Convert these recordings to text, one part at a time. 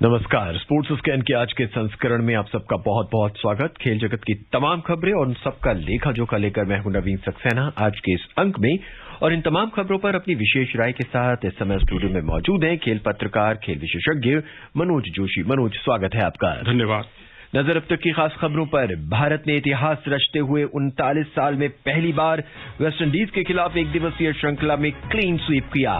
नमस्कार। Sports scan के आज के संस्करण में आप सबका बहुत बहुत स्वागत। खेल जगत की तमाम खबरें और उन सबका लेखा जोखा लेकर मैं हूं नवीन सक्सेना आज के इस अंक में, और इन तमाम खबरों पर अपनी विशेष राय के साथ इस समय स्टूडियो में मौजूद हैं खेल पत्रकार, खेल विशेषज्ञ मनोज जोशी। मनोज, स्वागत है आपका। धन्यवाद। नजर अब तक की खास खबरों पर। भारत ने इतिहास रचते हुए 39 साल में पहली बार वेस्टइंडीज के खिलाफ एक दिवसीय श्रृंखला में क्लीन स्वीप किया।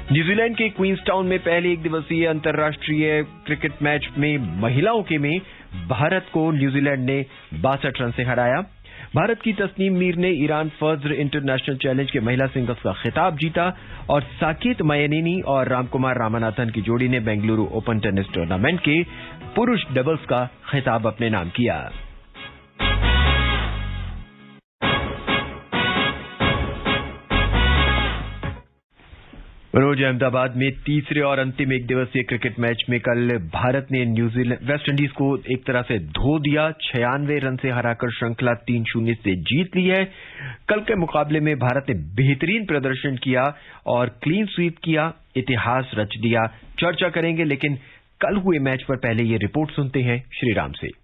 न्यूजीलैंड के क्वींसटाउन में पहले एक दिवसीय अंतर्राष्ट्रीय क्रिकेट मैच में महिलाओं के में भारत को न्यूजीलैंड ने 62 रन से हराया। भारत की तस्नीम मीर ने ईरान फज्र इंटरनेशनल चैलेंज के महिला सिंगल्स का खिताब जीता, और साकेत मयनेनी और रामकुमार रामनाथन की जोड़ी ने बेंगलुरु ओपन टेनिस टूर्नामेंट के पुरुष डबल्स का खिताब अपने नाम किया। मनोज, अहमदाबाद में तीसरे और अंतिम एक दिवसीय क्रिकेट मैच में कल भारत ने वेस्टइंडीज को एक तरह से धो दिया। 96 रन से हराकर श्रृंखला 3-0 से जीत ली है। कल के मुकाबले में भारत ने बेहतरीन प्रदर्शन किया और क्लीन स्वीप किया, इतिहास रच दिया। चर्चा करेंगे, लेकिन कल हुए मैच पर पहले ये रिपोर्ट सुनते हैं श्रीराम से।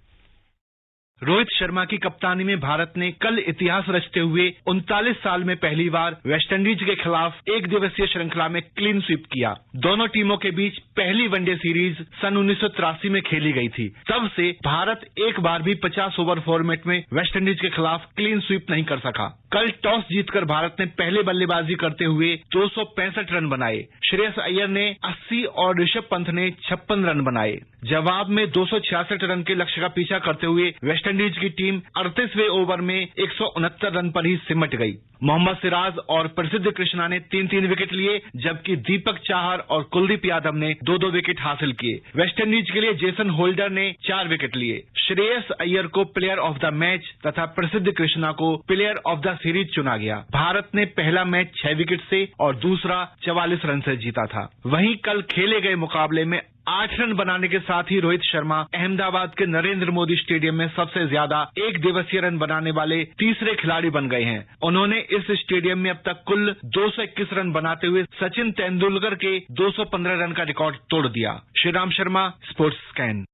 रोहित शर्मा की कप्तानी में भारत ने कल इतिहास रचते हुए 39 साल में पहली बार वेस्टइंडीज के खिलाफ एक दिवसीय श्रृंखला में क्लीन स्वीप किया। दोनों टीमों के बीच पहली वनडे सीरीज सन 1983 में खेली गई थी। तब से भारत एक बार भी 50 ओवर फॉर्मेट में वेस्टइंडीज के खिलाफ क्लीन स्वीप नहीं कर सका। कल टॉस जीतकर भारत ने पहले बल्लेबाजी करते हुए 265 रन बनाए। श्रेयस अय्यर ने 80 और ऋषभ पंत ने 56 रन बनाए। जवाब में 266 रन के लक्ष्य का पीछा करते हुए वेस्टइंडीज की टीम 38वें ओवर में 169 रन पर ही सिमट गई। मोहम्मद सिराज और प्रसिद्ध कृष्णा ने 3-3 विकेट लिए, जबकि दीपक चाहर और कुलदीप यादव ने 2-2 विकेट हासिल किए। वेस्टइंडीज के लिए जेसन होल्डर ने 4 विकेट लिए। श्रेयस अय्यर को प्लेयर ऑफ द मैच तथा प्रसिद्ध कृष्णा को प्लेयर ऑफ द सीरीज चुना गया। भारत ने पहला मैच 6 विकेट से और दूसरा 44 रन से जीता था। वहीं कल खेले गए मुकाबले में 8 रन बनाने के साथ ही रोहित शर्मा अहमदाबाद के नरेंद्र मोदी स्टेडियम में सबसे ज्यादा एक दिवसीय रन बनाने वाले तीसरे खिलाड़ी बन गए हैं। उन्होंने इस स्टेडियम में अब तक कुल 221 रन बनाते हुए सचिन तेंदुलकर के 215 रन का रिकॉर्ड तोड़ दिया। Shriram Sharma, sports scan.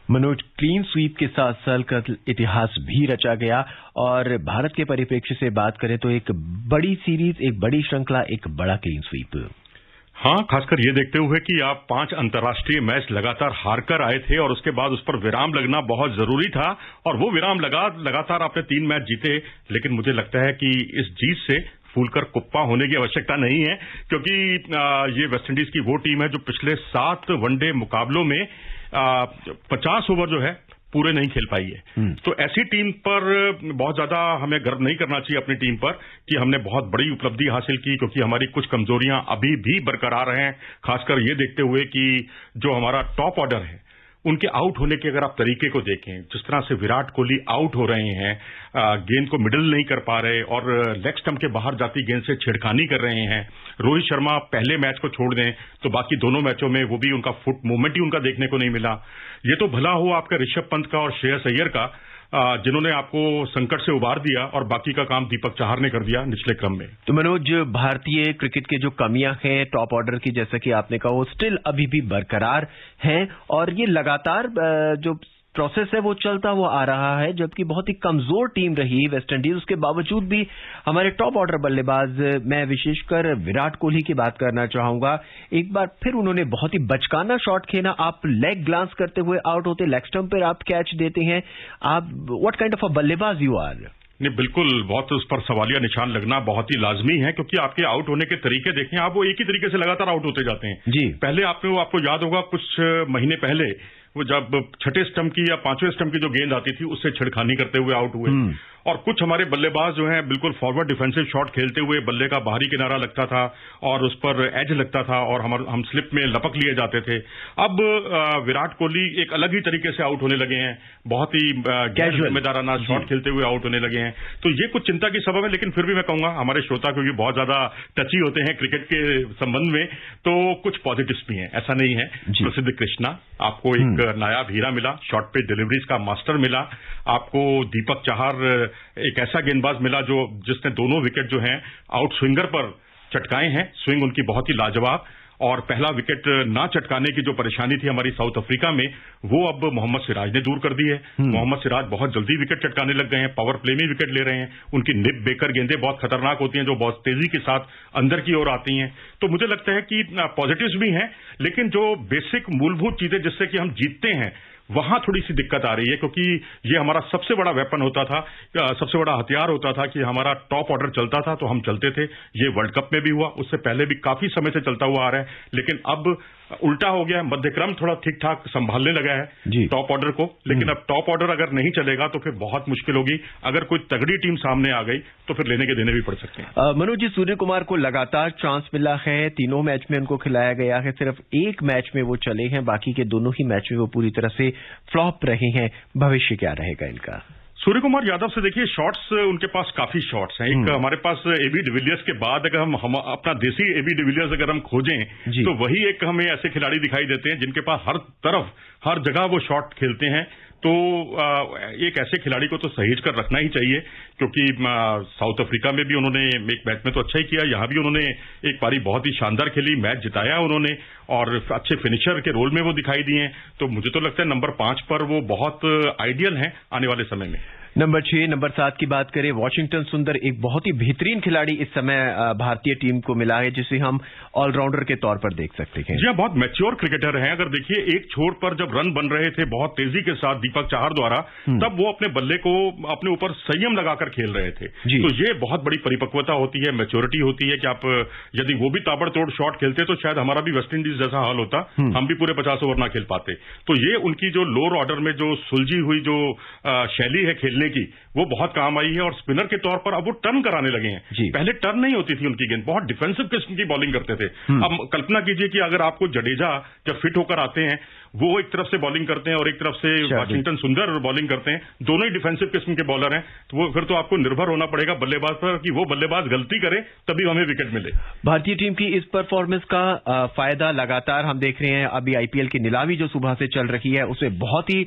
Manoj, clean sweep के साथ साथ कल इतिहास भी रचा गया, और भारत के परिप्रेक्ष्य से बात करें तो एक बड़ी सीरीज, एक बड़ी श्रृंखला, एक बड़ा क्लीन स्वीप। हाँ, खासकर ये देखते हुए कि आप 5 अंतर्राष्ट्रीय मैच लगातार हारकर आए थे और उसके बाद उस पर विराम लगना बहुत जरूरी था, और वो विराम लगातार आपने 3 मैच जीते। लेकिन मुझे लगता है कि इस जीत से फूलकर कुप्पा होने की आवश्यकता नहीं है, क्योंकि ये वेस्टइंडीज की वो टीम है जो पिछले 7 वनडे मुकाबलों में 50 ओवर जो है पूरे नहीं खेल पाई है। तो ऐसी टीम पर बहुत ज्यादा हमें गर्व नहीं करना चाहिए अपनी टीम पर कि हमने बहुत बड़ी उपलब्धि हासिल की, क्योंकि हमारी कुछ कमजोरियां अभी भी बरकरार हैं। खासकर ये देखते हुए कि जो हमारा टॉप ऑर्डर है, उनके आउट होने के अगर आप तरीके को देखें, जिस तरह से विराट कोहली आउट हो रहे हैं, गेंद को मिडल नहीं कर पा रहे और लेग स्टंप के बाहर जाती गेंद से छेड़खानी कर रहे हैं। रोहित शर्मा पहले मैच को छोड़ दें तो बाकी दोनों मैचों में वो भी उनका फुट मूवमेंट ही उनका देखने को नहीं मिला। ये तो भला हो आपका ऋषभ पंत का और श्रेयस अय्यर का, जिन्होंने आपको संकट से उबार दिया, और बाकी का काम दीपक चाहर ने कर दिया निचले क्रम में। तो मनोज, भारतीय क्रिकेट के जो कमियां हैं टॉप ऑर्डर की, जैसा कि आपने कहा, वो स्टिल अभी भी बरकरार हैं, और ये लगातार जो प्रोसेस है वो चलता हुआ आ रहा है। जबकि बहुत ही कमजोर टीम रही वेस्टइंडीज, उसके बावजूद भी हमारे टॉप ऑर्डर बल्लेबाज, मैं विशेषकर विराट कोहली की बात करना चाहूंगा, एक बार फिर उन्होंने बहुत ही बचकाना शॉट खेला। आप लेग ग्लांस करते हुए आउट होते, लेग स्टंप पर आप कैच देते हैं। आप व्हाट काइंड ऑफ अ बल्लेबाज यू आर? नहीं, बिल्कुल, बहुत उस पर सवालिया निशान लगना बहुत ही लाजमी है, क्योंकि आपके आउट होने के तरीके देखें, आप वो एक ही तरीके से लगातार आउट होते जाते हैं। जी, पहले आपको याद होगा कुछ महीने पहले वो जब 6ठे स्टंप की या 5वें स्टंप की जो गेंद आती थी उससे छेड़खानी करते हुए आउट हुए, और कुछ हमारे बल्लेबाज जो हैं बिल्कुल फॉरवर्ड डिफेंसिव शॉट खेलते हुए बल्ले का बाहरी किनारा लगता था और उस पर एज लगता था और हम स्लिप में लपक लिए जाते थे। अब विराट कोहली एक अलग ही तरीके से आउट होने लगे हैं, बहुत ही जिम्मेदाराना शॉट खेलते हुए आउट होने लगे हैं। तो ये कुछ चिंता की सबब है, लेकिन फिर भी मैं कहूंगा हमारे श्रोता क्योंकि बहुत ज्यादा टची होते हैं क्रिकेट के संबंध में, तो कुछ पॉजिटिव्स भी हैं, ऐसा नहीं है। प्रसिद्ध कृष्णा, आपको एक नायाब हीरा मिला, शॉट पे डिलीवरीज का मास्टर मिला। आपको दीपक चाहर एक ऐसा गेंदबाज मिला जिसने दोनों विकेट जो हैं आउट स्विंगर पर चटकाए हैं, स्विंग उनकी बहुत ही लाजवाब। और पहला विकेट ना चटकाने की जो परेशानी थी हमारी साउथ अफ्रीका में, वो अब मोहम्मद सिराज ने दूर कर दी है। मोहम्मद सिराज बहुत जल्दी विकेट चटकाने लग गए हैं, पावर प्ले में विकेट ले रहे हैं। उनकी निप बेकर गेंदें बहुत खतरनाक होती हैं जो बहुत तेजी के साथ अंदर की ओर आती हैं। तो मुझे लगता है कि पॉजिटिव्स भी हैं, लेकिन जो बेसिक मूलभूत चीजें जिससे कि हम जीतते हैं वहां थोड़ी सी दिक्कत आ रही है, क्योंकि ये हमारा सबसे बड़ा वेपन होता था, सबसे बड़ा हथियार होता था कि हमारा टॉप ऑर्डर चलता था तो हम चलते थे। ये वर्ल्ड कप में भी हुआ, उससे पहले भी काफी समय से चलता हुआ आ रहा है, लेकिन अब उल्टा हो गया है। मध्यक्रम थोड़ा ठीक ठाक संभालने लगा है टॉप ऑर्डर को, लेकिन अब टॉप ऑर्डर अगर नहीं चलेगा तो फिर बहुत मुश्किल होगी। अगर कोई तगड़ी टीम सामने आ गई तो फिर लेने के देने भी पड़ सकते हैं। मनोज जी, सूर्य कुमार को लगातार चांस मिला है, तीनों मैच में उनको खिलाया गया है, सिर्फ एक मैच में वो चले हैं, बाकी के दोनों ही मैच में वो पूरी तरह से फ्लॉप रहे हैं। भविष्य क्या रहेगा इनका? सूर्य कुमार यादव से देखिए, शॉट्स उनके पास काफी शॉट्स हैं। एक हमारे पास एबी डिविलियर्स के बाद अगर हम अपना देसी एबी डिविलियर्स अगर हम खोजें तो वही एक हमें ऐसे खिलाड़ी दिखाई देते हैं जिनके पास हर तरफ हर जगह वो शॉट खेलते हैं। तो एक ऐसे खिलाड़ी को तो सहेज कर रखना ही चाहिए, क्योंकि साउथ अफ्रीका में भी उन्होंने एक मैच में तो अच्छा ही किया, यहां भी उन्होंने एक पारी बहुत ही शानदार खेली, मैच जिताया उन्होंने और अच्छे फिनिशर के रोल में वो दिखाई दिए। तो मुझे तो लगता है नंबर 5 पर वो बहुत आइडियल हैं आने वाले समय में। नंबर 6, नंबर 7 की बात करें, वॉशिंगटन सुंदर एक बहुत ही बेहतरीन खिलाड़ी इस समय भारतीय टीम को मिला है, जिसे हम ऑलराउंडर के तौर पर देख सकते हैं। जी हाँ, बहुत मैच्योर क्रिकेटर हैं। अगर देखिए, एक छोर पर जब रन बन रहे थे बहुत तेजी के साथ दीपक चाहर द्वारा, तब वो अपने बल्ले को अपने ऊपर संयम लगाकर खेल रहे थे। तो ये बहुत बड़ी परिपक्वता होती है, मैच्योरिटी होती है कि आप यदि वो भी ताबड़तोड़ शॉट खेलते तो शायद हमारा भी वेस्ट इंडीज जैसा हाल होता, हम भी पूरे 50 ओवर ना खेल पाते। तो ये उनकी जो लोअर ऑर्डर में जो सुलझी हुई जो शैली है खेलने की, वो बहुत काम आई है। और स्पिनर के तौर पर अब वो टर्न कराने लगे हैं। पहले टर्न नहीं होती थी उनकी गेंद, बहुत डिफेंसिव किस्म की बॉलिंग करते थे। अब कल्पना कीजिए कि अगर आपको जडेजा जब फिट होकर आते हैं, वो एक तरफ से बॉलिंग करते हैं और एक तरफ से वॉशिंगटन सुंदर बॉलिंग करते हैं, दोनों ही डिफेंसिव किस्म के बॉलर हैं, तो वो फिर तो आपको निर्भर होना पड़ेगा बल्लेबाज पर कि वो बल्लेबाज गलती करे तभी हमें विकेट मिले। भारतीय टीम की इस परफॉर्मेंस का फायदा लगातार हम देख रहे हैं। अभी आईपीएल की नीलामी जो सुबह से चल रही है, उसमें बहुत ही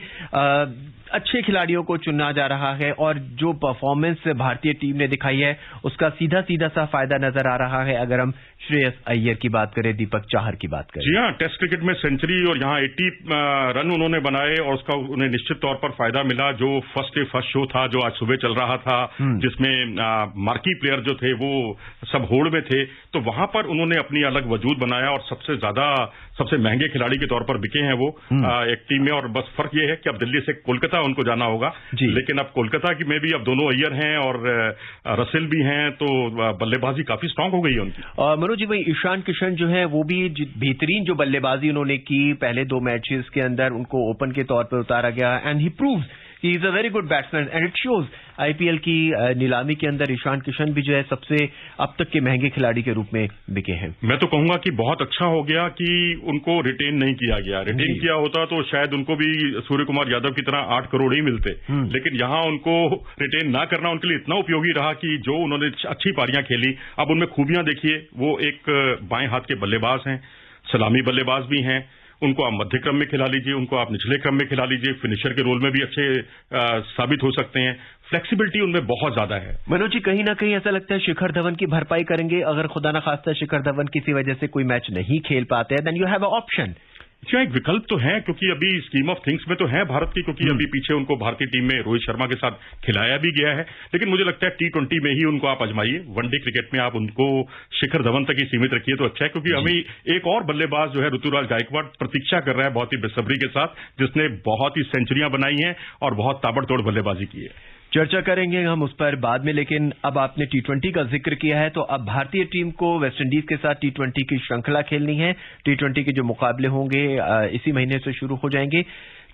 अच्छे खिलाड़ियों को चुना जा रहा है और जो परफॉर्मेंस भारतीय टीम ने दिखाई है उसका सीधा सीधा सा फायदा नजर आ रहा है। अगर हम श्रेयस अय्यर की बात करें, दीपक चाहर की बात करें, जी हाँ, टेस्ट क्रिकेट में सेंचुरी और यहाँ 80 रन उन्होंने बनाए और उसका उन्हें निश्चित तौर पर फायदा मिला। जो फर्स्ट शो था जो आज सुबह चल रहा था, जिसमें मार्की प्लेयर जो थे वो सब होड़ में थे, तो वहां पर उन्होंने अपनी अलग वजूद बनाया और सबसे महंगे खिलाड़ी के तौर पर बिके हैं वो एक टीम में। और बस फर्क ये है कि अब दिल्ली से कोलकाता उनको जाना होगा, लेकिन अब कोलकाता की में भी अब दोनों अय्यर हैं और रसेल भी हैं, तो बल्लेबाजी काफी स्ट्रांग हो गई है उनकी। मनोज जी, वही ईशान किशन जो है वो भी बेहतरीन जो बल्लेबाजी उन्होंने की पहले 2 मैचेस के अंदर, उनको ओपन के तौर पर उतारा गया and he proves he is a very good batsman and it shows. IPL की नीलामी के अंदर ईशान किशन भी जो है सबसे अब तक के महंगे खिलाड़ी के रूप में बिके हैं। मैं तो कहूंगा कि बहुत अच्छा हो गया कि उनको रिटेन नहीं किया गया। रिटेन किया होता तो शायद उनको भी सूर्य कुमार यादव की तरह 8 करोड़ ही मिलते, लेकिन यहां उनको रिटेन ना करना उनके लिए इतना उपयोगी रहा कि जो उन्होंने अच्छी पारियां खेली। अब उनमें खूबियां देखिए, वो एक बाएं हाथ के बल्लेबाज हैं, सलामी बल्लेबाज भी हैं, उनको आप मध्य क्रम में खिला लीजिए, उनको आप निचले क्रम में खिला लीजिए, फिनिशर के रोल में भी अच्छे साबित हो सकते हैं। फ्लेक्सिबिलिटी उनमें बहुत ज्यादा है। मनोज जी, कहीं ना कहीं ऐसा लगता है शिखर धवन की भरपाई करेंगे अगर खुदा ना खास्ता शिखर धवन किसी वजह से कोई मैच नहीं खेल पाते हैं, then you have a option. क्या एक विकल्प तो है, क्योंकि अभी स्कीम ऑफ थिंग्स में तो है भारत की, क्योंकि अभी पीछे उनको भारतीय टीम में रोहित शर्मा के साथ खिलाया भी गया है, लेकिन मुझे लगता है T20 में ही उनको आप आजमाइए। वनडे क्रिकेट में आप उनको शिखर धवन तक ही सीमित रखिए तो अच्छा है, क्योंकि हमें एक और बल्लेबाज जो है ऋतुराज गायकवाड़ प्रतीक्षा कर रहा है बहुत ही बेसब्री के साथ, जिसने बहुत ही सेंचुरियां बनाई हैं और बहुत ताबड़तोड़ बल्लेबाजी की है। चर्चा करेंगे हम उस पर बाद में, लेकिन अब आपने T20 का जिक्र किया है तो अब भारतीय टीम को वेस्टइंडीज के साथ T20 की श्रृंखला खेलनी है। T20 के जो मुकाबले होंगे इसी महीने से शुरू हो जाएंगे।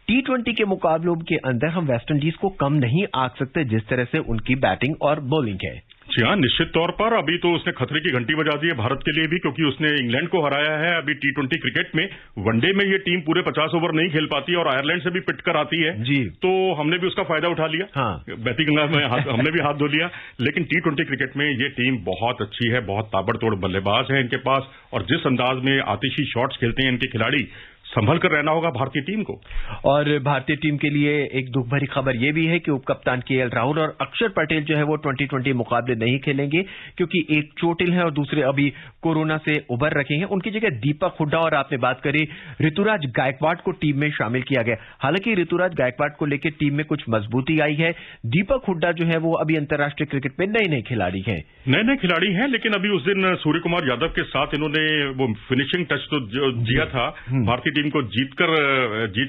T20 के मुकाबलों के अंदर हम वेस्टइंडीज को कम नहीं आंक सकते जिस तरह से उनकी बैटिंग और बॉलिंग है। जी हाँ, निश्चित तौर पर अभी तो उसने खतरे की घंटी बजा दी है भारत के लिए भी, क्योंकि उसने इंग्लैंड को हराया है। अभी T20 क्रिकेट में वनडे में ये टीम पूरे 50 ओवर नहीं खेल पाती और आयरलैंड से भी पिट कर आती है जी, तो हमने भी उसका फायदा उठा लिया। हाँ। बैती गंगा में हमने भी हाथ धो लिया, लेकिन T20 क्रिकेट में ये टीम बहुत अच्छी है, बहुत ताबड़तोड़ बल्लेबाज है इनके पास, और जिस अंदाज में आतिशी शॉट्स खेलते हैं इनके खिलाड़ी, संभल कर रहना होगा भारतीय टीम को। और भारतीय टीम के लिए एक दुख भरी खबर यह भी है कि उपकप्तान केएल राहुल और अक्षर पटेल जो है वो T20 मुकाबले नहीं खेलेंगे, क्योंकि एक चोटिल है और दूसरे अभी कोरोना से उबर रखे हैं। उनकी जगह दीपक हुड्डा और आपने बात करी ऋतुराज गायकवाड़ को टीम में शामिल किया गया। हालांकि ऋतुराज गायकवाड़ को लेकर टीम में कुछ मजबूती आई है। दीपक हुड्डा जो है वो अभी अंतर्राष्ट्रीय क्रिकेट में नए खिलाड़ी हैं। नए खिलाड़ी हैं, लेकिन अभी उस दिन सूर्य कुमार यादव के साथ इन्होंने वो फिनिशिंग टच तो दिया था, भारतीय टीम को जीत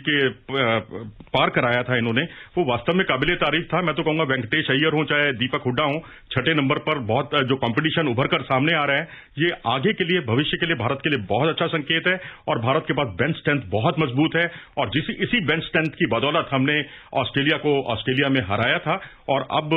के पार कराया था इन्होंने, वो वास्तव में काबिले तारीफ था। मैं तो कहूंगा वेंकटेश अय्यर हो चाहे दीपक हुड्डा हो, छठे नंबर पर बहुत जो कंपटीशन उभर कर सामने आ रहा है, ये आगे के लिए, भविष्य के लिए, भारत के लिए बहुत अच्छा संकेत है। और भारत के पास बेंच स्ट्रेंथ बहुत मजबूत है और इसी बेंच स्ट्रेंथ की बदौलत हमने ऑस्ट्रेलिया को ऑस्ट्रेलिया में हराया था। और अब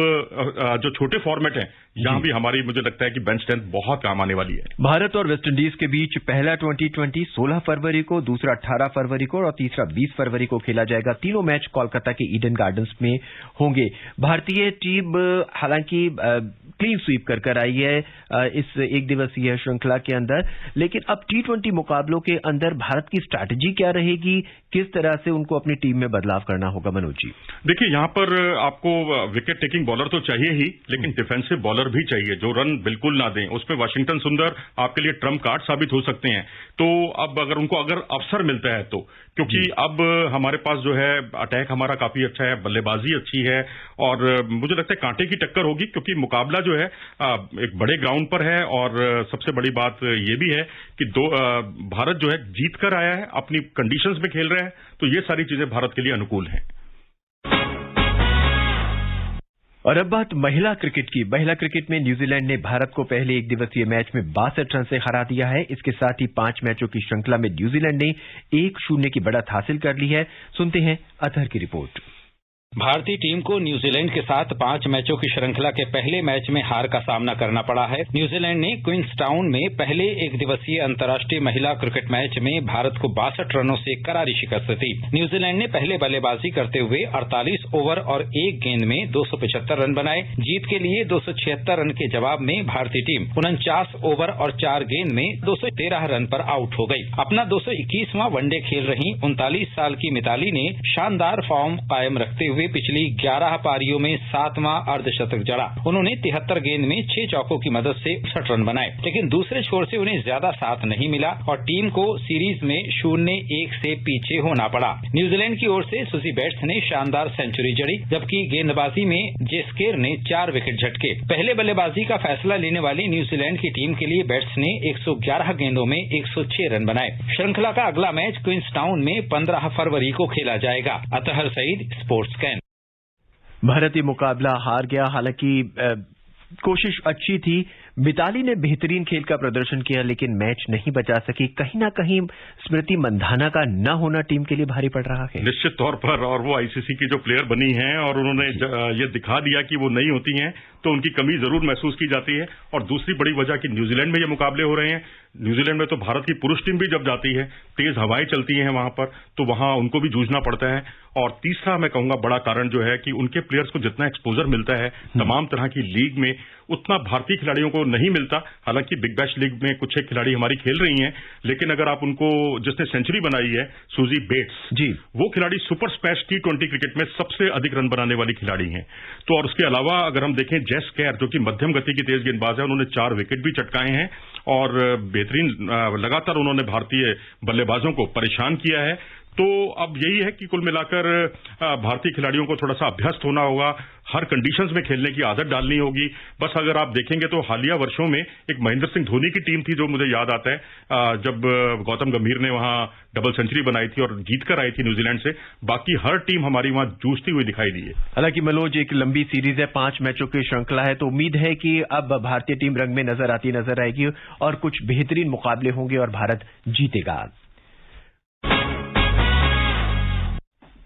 जो छोटे फॉर्मेट हैं यहां भी हमारी, मुझे लगता है कि बेंच स्ट्रेंथ बहुत काम आने वाली है। भारत और वेस्टइंडीज के बीच पहला T20 16 फरवरी को, दूसरा 18 फरवरी को और तीसरा 20 फरवरी को खेला जाएगा। तीनों मैच कोलकाता के ईडन गार्डन्स में होंगे। भारतीय टीम हालांकि क्लीन स्वीप कर आई है इस एक दिवसीय श्रृंखला के अंदर, लेकिन अब T20 मुकाबलों के अंदर भारत की स्ट्रैटेजी क्या रहेगी, किस तरह से उनको अपनी टीम में बदलाव करना होगा? मनोज जी, देखिए, यहां पर आपको विकेट टेकिंग बॉलर तो चाहिए ही, लेकिन डिफेंसिव बॉलर भी चाहिए जो रन बिल्कुल ना दें। उसमें वाशिंगटन सुंदर आपके लिए ट्रम्प कार्ड साबित हो सकते हैं। तो अब अगर उनको अवसर मिलता है तो, क्योंकि अब हमारे पास जो है अटैक हमारा काफी अच्छा है, बल्लेबाजी अच्छी है और मुझे लगता है कांटे की टक्कर होगी, क्योंकि मुकाबला जो है एक बड़े ग्राउंड पर है। और सबसे बड़ी बात ये भी है कि भारत जो है जीत कर आया है, अपनी कंडीशंस में खेल रहा है, तो ये सारी चीजें भारत के लिए अनुकूल हैं। और अब बात महिला क्रिकेट की। महिला क्रिकेट में न्यूजीलैंड ने भारत को पहले एक दिवसीय मैच में 62 रन से हरा दिया है। इसके साथ ही 5 मैचों की श्रृंखला में न्यूजीलैंड ने 1-0 की बढ़त हासिल कर ली है। सुनते हैं अतहर की रिपोर्ट। भारतीय टीम को न्यूजीलैंड के साथ 5 मैचों की श्रृंखला के पहले मैच में हार का सामना करना पड़ा है। न्यूजीलैंड ने क्वींसटाउन में पहले एक दिवसीय अंतर्राष्ट्रीय महिला क्रिकेट मैच में भारत को 62 रनों से करारी शिकस्त दी। न्यूजीलैंड ने पहले बल्लेबाजी करते हुए 48 ओवर और 1 गेंद में 275 रन बनाए। जीत के लिए 276 रन के जवाब में भारतीय टीम 49 ओवर और 4 गेंद में 213 रन पर आउट हो गई। अपना 221वां वनडे खेल रही 39 साल की मिताली ने शानदार फॉर्म कायम रखते हुए पिछली 11 पारियों में 7वां अर्धशतक जड़ा। उन्होंने 73 गेंद में 6 चौकों की मदद से 59 रन बनाए, लेकिन दूसरे छोर से उन्हें ज्यादा साथ नहीं मिला और टीम को सीरीज में 0-1 से पीछे होना पड़ा। न्यूजीलैंड की ओर से सुजी बेट्स ने शानदार सेंचुरी जड़ी, जबकि गेंदबाजी में जेस्केर ने 4 विकेट झटके। पहले बल्लेबाजी का फैसला लेने वाली न्यूजीलैंड की टीम के लिए बेट्स ने 111 गेंदों में 106 रन बनाए। श्रृंखला का अगला मैच क्वींसटाउन में 15 फरवरी को खेला जाएगा। अतहर सईद, स्पोर्ट्स कैन। भारतीय मुकाबला हार गया, हालांकि कोशिश अच्छी थी। मिताली ने बेहतरीन खेल का प्रदर्शन किया, लेकिन मैच नहीं बचा सकी। कहीं ना कहीं स्मृति मंधाना का न होना टीम के लिए भारी पड़ रहा है। निश्चित तौर पर, और वो आईसीसी की जो प्लेयर बनी हैं और उन्होंने ये दिखा दिया कि वो नहीं होती हैं, तो उनकी कमी जरूर महसूस की जाती है। और दूसरी बड़ी वजह कि न्यूजीलैंड में ये मुकाबले हो रहे हैं। न्यूजीलैंड में तो भारत की पुरुष टीम भी जब जाती है, तेज हवाएं चलती हैं वहां पर, तो वहां उनको भी जूझना पड़ता है। और तीसरा मैं कहूंगा बड़ा कारण जो है कि उनके प्लेयर्स को जितना एक्सपोजर मिलता है तमाम तरह की लीग में, उतना भारतीय खिलाड़ियों को नहीं मिलता। हालांकि बिग बैश लीग में कुछ एक खिलाड़ी हमारी खेल रही हैं, लेकिन अगर आप उनको, जिसने सेंचुरी बनाई है सुजी बेट्स जी, वो खिलाड़ी सुपर स्मैश T20 क्रिकेट में सबसे अधिक रन बनाने वाली खिलाड़ी हैं। तो और उसके अलावा अगर हम देखें जेस केयर, जो कि मध्यम गति की तेज गेंदबाज है, उन्होंने 4 विकेट भी चटकाए हैं और बेहतरीन लगातार उन्होंने भारतीय बल्लेबाजों को परेशान किया है। तो अब यही है कि कुल मिलाकर भारतीय खिलाड़ियों को थोड़ा सा अभ्यस्त होना होगा, हर कंडीशंस में खेलने की आदत डालनी होगी। बस अगर आप देखेंगे तो हालिया वर्षों में एक महेंद्र सिंह धोनी की टीम थी जो मुझे याद आता है, जब गौतम गंभीर ने वहां डबल सेंचुरी बनाई थी और जीत कर आई थी न्यूजीलैंड से। बाकी हर टीम हमारी वहां जूझती हुई दिखाई दी है। हालांकि मनोज, एक लंबी सीरीज है, 5 मैचों की श्रृंखला है, तो उम्मीद है कि अब भारतीय टीम रंग में नजर आएगी और कुछ बेहतरीन मुकाबले होंगे और भारत जीतेगा।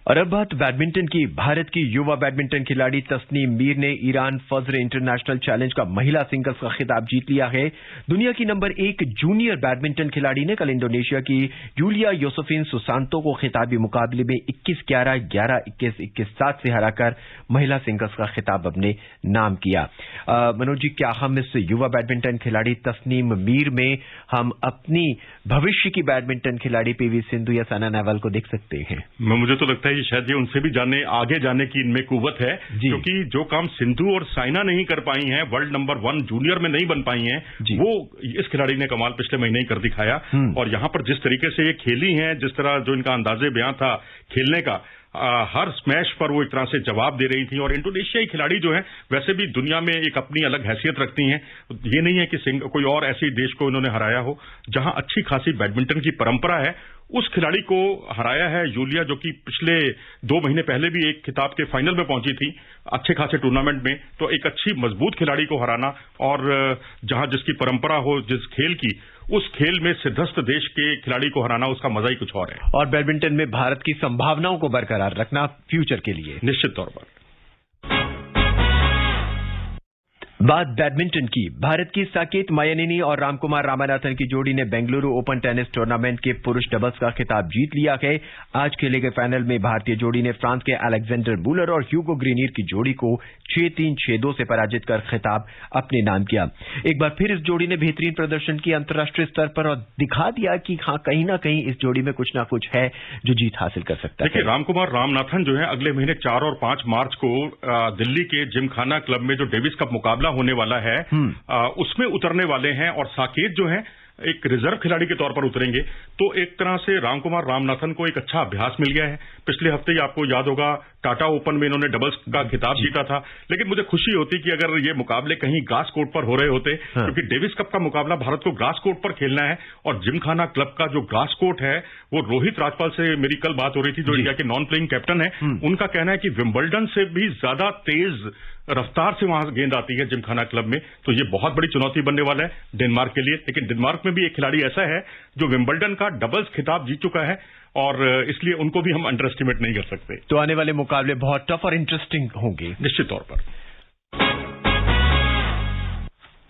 और अब बात बैडमिंटन की। भारत की युवा बैडमिंटन खिलाड़ी तस्नीम मीर ने ईरान फज्र इंटरनेशनल चैलेंज का महिला सिंगल्स का खिताब जीत लिया है। दुनिया की नंबर 1 जूनियर बैडमिंटन खिलाड़ी ने कल इंडोनेशिया की यूलिया योसेफिन सुसांतो को खिताबी मुकाबले में 21-11, 11-21, 21-7 से हराकर महिला सिंगल्स का खिताब अपने नाम किया। मनोज जी, क्या हम इस युवा बैडमिंटन खिलाड़ी तस्नीम मीर में हम अपनी भविष्य की बैडमिंटन खिलाड़ी पीवी सिंधु या साइना नेहवाल को देख सकते हैं? मुझे तो लगता है शायद ये उनसे भी आगे जाने की इनमें कुव्वत है, क्योंकि जो काम सिंधु और साइना नहीं कर पाई हैं, वर्ल्ड नंबर 1 जूनियर में नहीं बन पाई हैं, वो इस खिलाड़ी ने कमाल पिछले महीने ही कर दिखाया। और यहां पर जिस तरीके से ये खेली हैं, जिस तरह जो इनका अंदाजे बयां था खेलने का, हर स्मैश पर वो एक तरह से जवाब दे रही थी। और इंडोनेशियाई खिलाड़ी जो हैं वैसे भी दुनिया में एक अपनी अलग हैसियत रखती हैं। ये नहीं है कि कोई और ऐसे देश को इन्होंने हराया हो जहां अच्छी खासी बैडमिंटन की परंपरा है। उस खिलाड़ी को हराया है यूलिया, जो कि पिछले 2 महीने पहले भी एक खिताब के फाइनल में पहुंची थी अच्छे खासे टूर्नामेंट में। तो एक अच्छी मजबूत खिलाड़ी को हराना, और जहां जिसकी परंपरा हो जिस खेल की, उस खेल में सिद्धस्त देश के खिलाड़ी को हराना, उसका मजा ही कुछ और है। और बैडमिंटन में भारत की संभावनाओं को बरकरार रखना फ्यूचर के लिए निश्चित तौर पर। बात बैडमिंटन की। भारत की साकेत मायनेनी और रामकुमार रामानाथन की जोड़ी ने बेंगलुरु ओपन टेनिस टूर्नामेंट के पुरुष डबल्स का खिताब जीत लिया है। आज खेले गए फाइनल में भारतीय जोड़ी ने फ्रांस के अलेक्जेंडर मूलर और ह्यूगो ग्रीनियर की जोड़ी को 6-3, 6-2 से पराजित कर खिताब अपने नाम किया। एक बार फिर इस जोड़ी ने बेहतरीन प्रदर्शन किया अंतर्राष्ट्रीय स्तर पर और दिखा दिया कि हाँ, कहीं ना कहीं इस जोड़ी में कुछ ना कुछ है जो जीत हासिल कर सकता है। देखिए, रामकुमार रामनाथन जो है अगले महीने 4 और 5 मार्च को दिल्ली के जिमखाना क्लब में जो डेविस कप मुकाबला होने वाला है उसमें उतरने वाले हैं। और साकेत जो है एक रिजर्व खिलाड़ी के तौर पर उतरेंगे। तो एक तरह से रामकुमार रामनाथन को एक अच्छा अभ्यास मिल गया है। पिछले हफ्ते ही आपको याद होगा टाटा ओपन में इन्होंने डबल्स का खिताब जीता था। लेकिन मुझे खुशी होती कि अगर ये मुकाबले कहीं ग्रास कोर्ट पर हो रहे होते, क्योंकि डेविस कप का मुकाबला भारत को ग्रास कोर्ट पर खेलना है। और जिमखाना क्लब का जो ग्रास कोर्ट है वो रोहित राजपाल से मेरी कल बात हो रही थी, जो इंडिया के नॉन प्लेइंग कैप्टन है। उनका कहना है कि विंबलडन से भी ज्यादा तेज रफ्तार से वहां गेंद आती है जिमखाना क्लब में। तो ये बहुत बड़ी चुनौती बनने वाला है डेनमार्क के लिए। लेकिन डेनमार्क में भी एक खिलाड़ी ऐसा है जो विंबलडन का डबल्स खिताब जीत चुका है, और इसलिए उनको भी हम अंडर एस्टिमेट नहीं कर सकते। तो आने वाले मुकाबले बहुत टफ और इंटरेस्टिंग होंगे निश्चित तौर पर।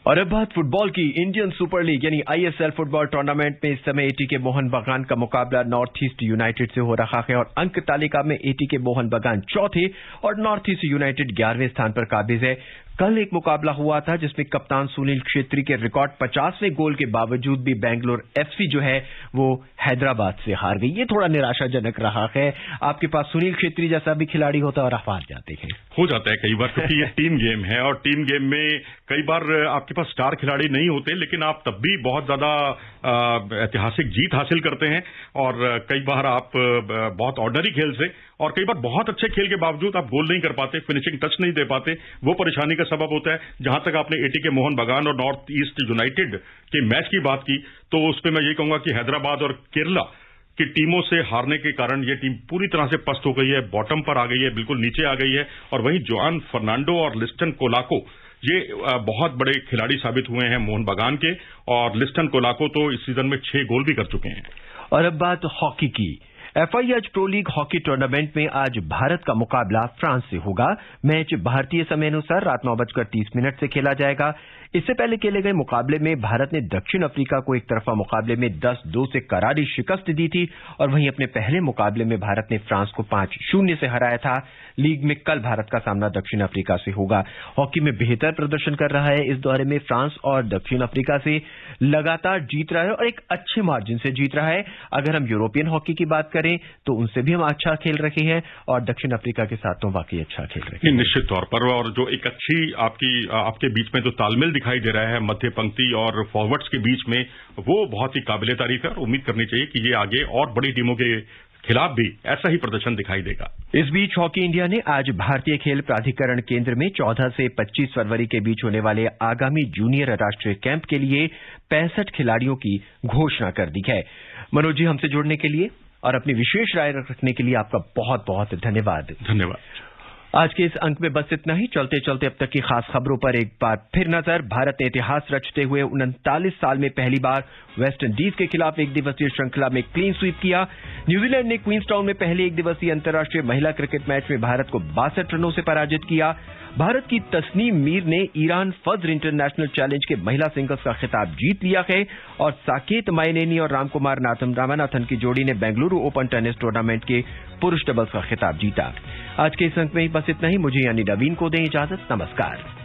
और अब बात फुटबॉल की। इंडियन सुपर लीग यानी ISL फुटबॉल टूर्नामेंट में इस समय ATK मोहन बगान का मुकाबला नॉर्थ ईस्ट यूनाइटेड से हो रहा है। और अंक तालिका में ATK मोहन बगान चौथे और नॉर्थ ईस्ट यूनाइटेड 11वें स्थान पर काबिज है। कल एक मुकाबला हुआ था जिसमें कप्तान सुनील क्षेत्री के रिकॉर्ड 50वें गोल के बावजूद भी बेंगलोर FC जो है वो हैदराबाद से हार गई। ये थोड़ा निराशाजनक रहा है। आपके पास सुनील क्षेत्री जैसा भी खिलाड़ी होता है और आप हार जाते हैं। हो जाता है कई बार, क्योंकि ये टीम गेम है। और टीम गेम में कई बार आपके पास स्टार खिलाड़ी नहीं होते, लेकिन आप तब भी बहुत ज्यादा ऐतिहासिक जीत हासिल करते हैं। और कई बार आप बहुत ऑर्डनरी खेल से और कई बार बहुत अच्छे खेल के बावजूद आप गोल नहीं कर पाते, फिनिशिंग टच नहीं दे पाते। वो परेशानी का सबब होता है। जहां तक आपने ATK मोहन बगान और नॉर्थ ईस्ट यूनाइटेड के मैच की बात की, तो उस पर मैं ये कहूंगा कि हैदराबाद और केरला की टीमों से हारने के कारण ये टीम पूरी तरह से पस्त हो गई है, बॉटम पर आ गई है, बिल्कुल नीचे आ गई है। और वहीं जोआन फर्नांडो और लिस्टन कोलाको ये बहुत बड़े खिलाड़ी साबित हुए हैं मोहन बगान के। और लिस्टन कोलाको तो इस सीजन में 6 गोल भी कर चुके हैं। और अब बात हॉकी की। FIH pro league hockey tournament में आज भारत का मुकाबला फ्रांस से होगा। मैच भारतीय समय अनुसार रात 9:30 से खेला जाएगा। इससे पहले खेले गए मुकाबले में भारत ने दक्षिण अफ्रीका को एक तरफा मुकाबले में 10-2 से करारी शिकस्त दी थी। और वहीं अपने पहले मुकाबले में भारत ने फ्रांस को 5-0 से हराया था। लीग में कल भारत का सामना दक्षिण अफ्रीका से होगा। हॉकी में बेहतर प्रदर्शन कर रहा है इस दौरे में फ्रांस और दक्षिण अफ्रीका से लगातार जीत रहा है और एक अच्छे मार्जिन से जीत रहा है। अगर हम यूरोपियन हॉकी की बात करें तो उनसे भी हम अच्छा खेल रहे हैं और दक्षिण अफ्रीका के साथ तो वाकई अच्छा खेल रहे हैं। निश्चित तौर पर। और जो एक अच्छी आपके बीच में जो तालमेल दिखाई दे रहा है मध्य पंक्ति और फॉरवर्ड्स के बीच में, वो बहुत ही काबिले तारीफ है। और उम्मीद करनी चाहिए कि ये आगे और बड़ी टीमों के खिलाफ भी ऐसा ही प्रदर्शन दिखाई देगा। इस बीच हॉकी इंडिया ने आज भारतीय खेल प्राधिकरण केंद्र में 14 से 25 फरवरी के बीच होने वाले आगामी जूनियर राष्ट्रीय कैंप के लिए 65 खिलाड़ियों की घोषणा कर दी है। मनोज जी, हमसे जुड़ने के लिए और अपनी विशेष राय रखने के लिए आपका बहुत बहुत धन्यवाद। धन्यवाद। आज के इस अंक में बस इतना ही। चलते चलते अब तक की खास खबरों पर एक बार फिर नजर। भारत ने इतिहास रचते हुए 39 साल में पहली बार वेस्ट इंडीज के खिलाफ एक दिवसीय श्रृंखला में क्लीन स्वीप किया। न्यूजीलैंड ने क्वींसटाउन में पहले एक दिवसीय अंतर्राष्ट्रीय महिला क्रिकेट मैच में भारत को 62 रनों से पराजित किया। भारत की तस्नीम मीर ने ईरान फज्र इंटरनेशनल चैलेंज के महिला सिंगल्स का खिताब जीत लिया है और साकेत माइनेनी और रामकुमार रामानाथन की जोड़ी ने बेंगलुरु ओपन टेनिस टूर्नामेंट के पुरुष डबल्स का खिताब जीता। आज के इस अंक में ही बस इतना ही। मुझे यानी नवीन को दें इजाजत। नमस्कार।